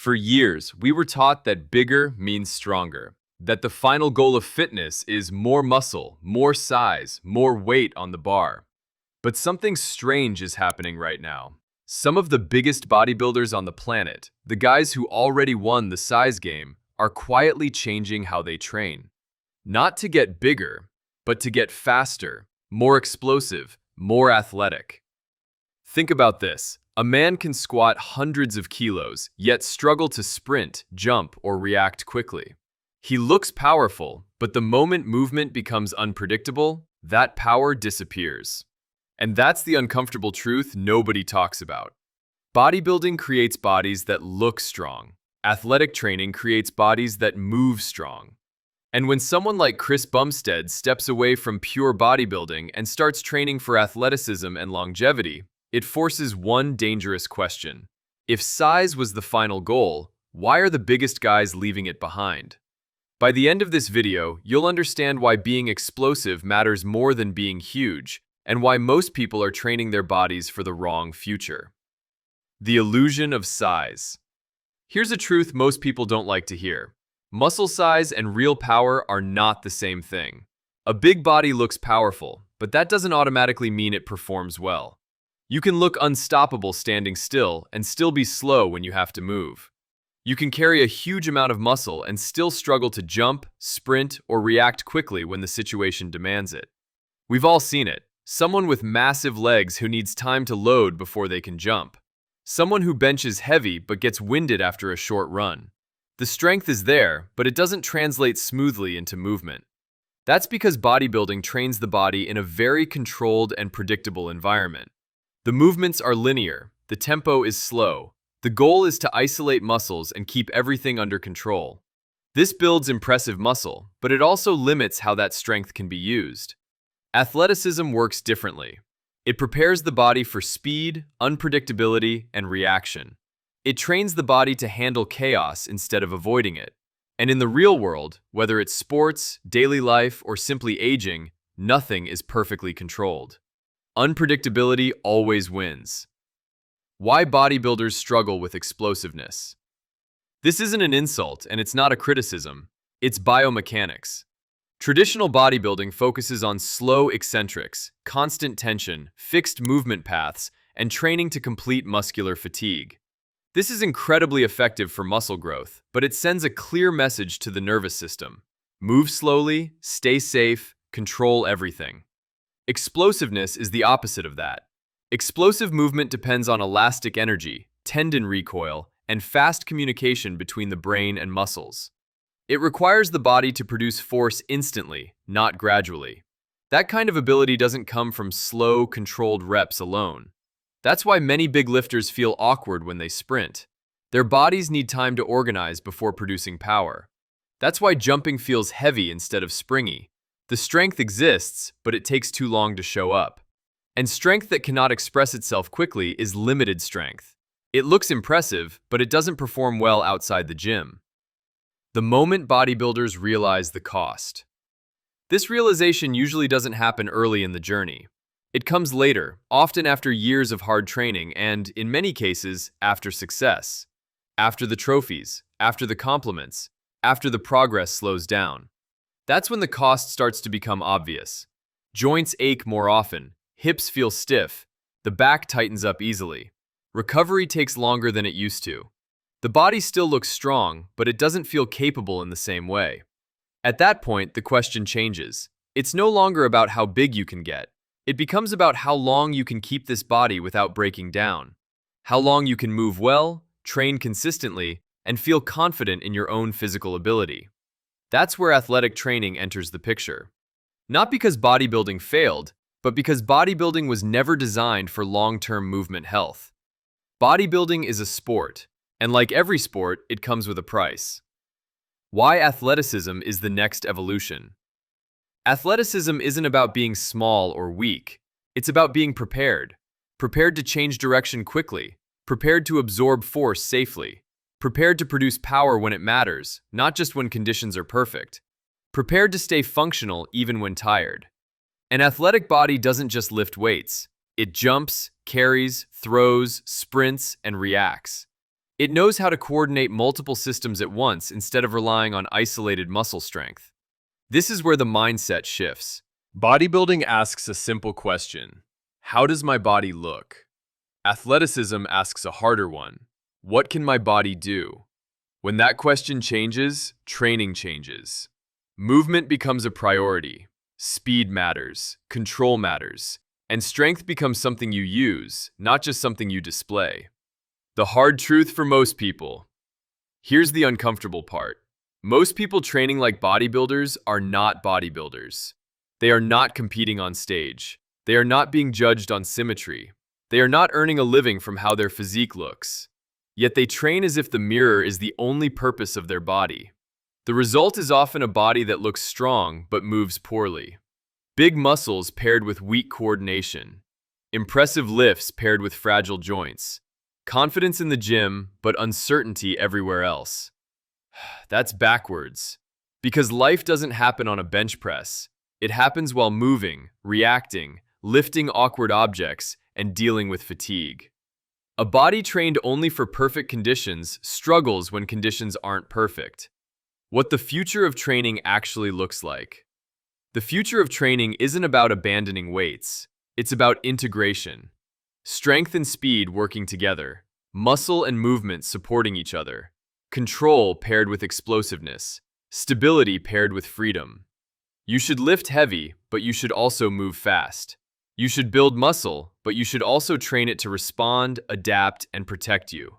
For years, we were taught that bigger means stronger, that the final goal of fitness is more muscle, more size, more weight on the bar. But something strange is happening right now. Some of the biggest bodybuilders on the planet, the guys who already won the size game, are quietly changing how they train. Not to get bigger, but to get faster, more explosive, more athletic. Think about this. A man can squat hundreds of kilos, yet struggle to sprint, jump, or react quickly. He looks powerful, but the moment movement becomes unpredictable, that power disappears. And that's the uncomfortable truth nobody talks about. Bodybuilding creates bodies that look strong. Athletic training creates bodies that move strong. And when someone like Chris Bumstead steps away from pure bodybuilding and starts training for athleticism and longevity, it forces one dangerous question. If size was the final goal, why are the biggest guys leaving it behind? By the end of this video, you'll understand why being explosive matters more than being huge, and why most people are training their bodies for the wrong future. The illusion of size. Here's a truth most people don't like to hear. Muscle size and real power are not the same thing. A big body looks powerful, but that doesn't automatically mean it performs well. You can look unstoppable standing still and still be slow when you have to move. You can carry a huge amount of muscle and still struggle to jump, sprint, or react quickly when the situation demands it. We've all seen it. Someone with massive legs who needs time to load before they can jump. Someone who benches heavy but gets winded after a short run. The strength is there, but it doesn't translate smoothly into movement. That's because bodybuilding trains the body in a very controlled and predictable environment. The movements are linear, the tempo is slow. The goal is to isolate muscles and keep everything under control. This builds impressive muscle, but it also limits how that strength can be used. Athleticism works differently. It prepares the body for speed, unpredictability, and reaction. It trains the body to handle chaos instead of avoiding it. And in the real world, whether it's sports, daily life, or simply aging, nothing is perfectly controlled. Unpredictability always wins. Why bodybuilders struggle with explosiveness. This isn't an insult, and it's not a criticism. It's biomechanics. Traditional bodybuilding focuses on slow eccentrics, constant tension, fixed movement paths, and training to complete muscular fatigue. This is incredibly effective for muscle growth, but it sends a clear message to the nervous system. Move slowly, stay safe, control everything. Explosiveness is the opposite of that. Explosive movement depends on elastic energy, tendon recoil, and fast communication between the brain and muscles. It requires the body to produce force instantly, not gradually. That kind of ability doesn't come from slow, controlled reps alone. That's why many big lifters feel awkward when they sprint. Their bodies need time to organize before producing power. That's why jumping feels heavy instead of springy. The strength exists, but it takes too long to show up. And strength that cannot express itself quickly is limited strength. It looks impressive, but it doesn't perform well outside the gym. The moment bodybuilders realize the cost. This realization usually doesn't happen early in the journey. It comes later, often after years of hard training and, in many cases, after success. After the trophies, after the compliments, after the progress slows down. That's when the cost starts to become obvious. Joints ache more often, hips feel stiff, the back tightens up easily. Recovery takes longer than it used to. The body still looks strong, but it doesn't feel capable in the same way. At that point, the question changes. It's no longer about how big you can get. It becomes about how long you can keep this body without breaking down. How long you can move well, train consistently, and feel confident in your own physical ability. That's where athletic training enters the picture. Not because bodybuilding failed, but because bodybuilding was never designed for long-term movement health. Bodybuilding is a sport, and like every sport, it comes with a price. Why athleticism is the next evolution. Athleticism isn't about being small or weak. It's about being prepared. Prepared to change direction quickly. Prepared to absorb force safely. Prepared to produce power when it matters, not just when conditions are perfect. Prepared to stay functional even when tired. An athletic body doesn't just lift weights. It jumps, carries, throws, sprints, and reacts. It knows how to coordinate multiple systems at once instead of relying on isolated muscle strength. This is where the mindset shifts. Bodybuilding asks a simple question: how does my body look? Athleticism asks a harder one: what can my body do? When that question changes, training changes. Movement becomes a priority. Speed matters, control matters, and strength becomes something you use, not just something you display. The hard truth for most people. Here's the uncomfortable part. Most people training like bodybuilders are not bodybuilders. They are not competing on stage. They are not being judged on symmetry. They are not earning a living from how their physique looks. Yet they train as if the mirror is the only purpose of their body. The result is often a body that looks strong but moves poorly. Big muscles paired with weak coordination. Impressive lifts paired with fragile joints. Confidence in the gym, but uncertainty everywhere else. That's backwards. Because life doesn't happen on a bench press. It happens while moving, reacting, lifting awkward objects, and dealing with fatigue. A body trained only for perfect conditions struggles when conditions aren't perfect. What the future of training actually looks like. The future of training isn't about abandoning weights. It's about integration. Strength and speed working together. Muscle and movement supporting each other. Control paired with explosiveness. Stability paired with freedom. You should lift heavy, but you should also move fast. You should build muscle, but you should also train it to respond, adapt, and protect you.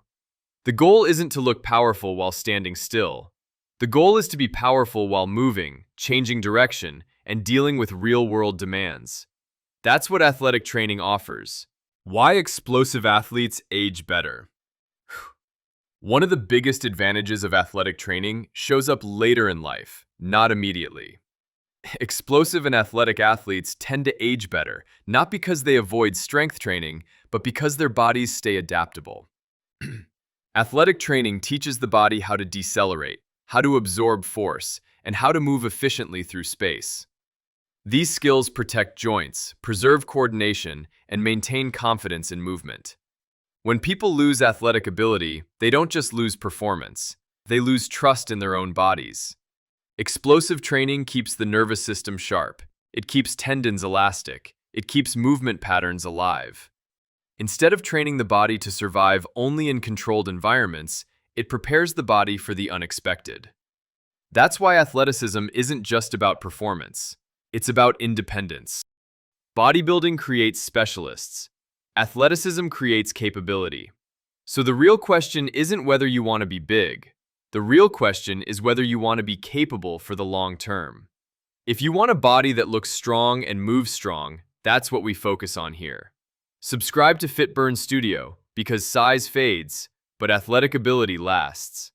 The goal isn't to look powerful while standing still. The goal is to be powerful while moving, changing direction, and dealing with real-world demands. That's what athletic training offers. Why explosive athletes age better. One of the biggest advantages of athletic training shows up later in life, not immediately. Explosive and athletic athletes tend to age better, not because they avoid strength training, but because their bodies stay adaptable. Athletic training teaches the body how to decelerate, how to absorb force, and how to move efficiently through space. These skills protect joints, preserve coordination, and maintain confidence in movement. When people lose athletic ability, they don't just lose performance, they lose trust in their own bodies. Explosive training keeps the nervous system sharp. It keeps tendons elastic. It keeps movement patterns alive. Instead of training the body to survive only in controlled environments, it prepares the body for the unexpected. That's why athleticism isn't just about performance. It's about independence. Bodybuilding creates specialists. Athleticism creates capability. So the real question isn't whether you want to be big. The real question is whether you want to be capable for the long term. If you want a body that looks strong and moves strong, that's what we focus on here. Subscribe to FitBurn Studio because size fades, but athletic ability lasts.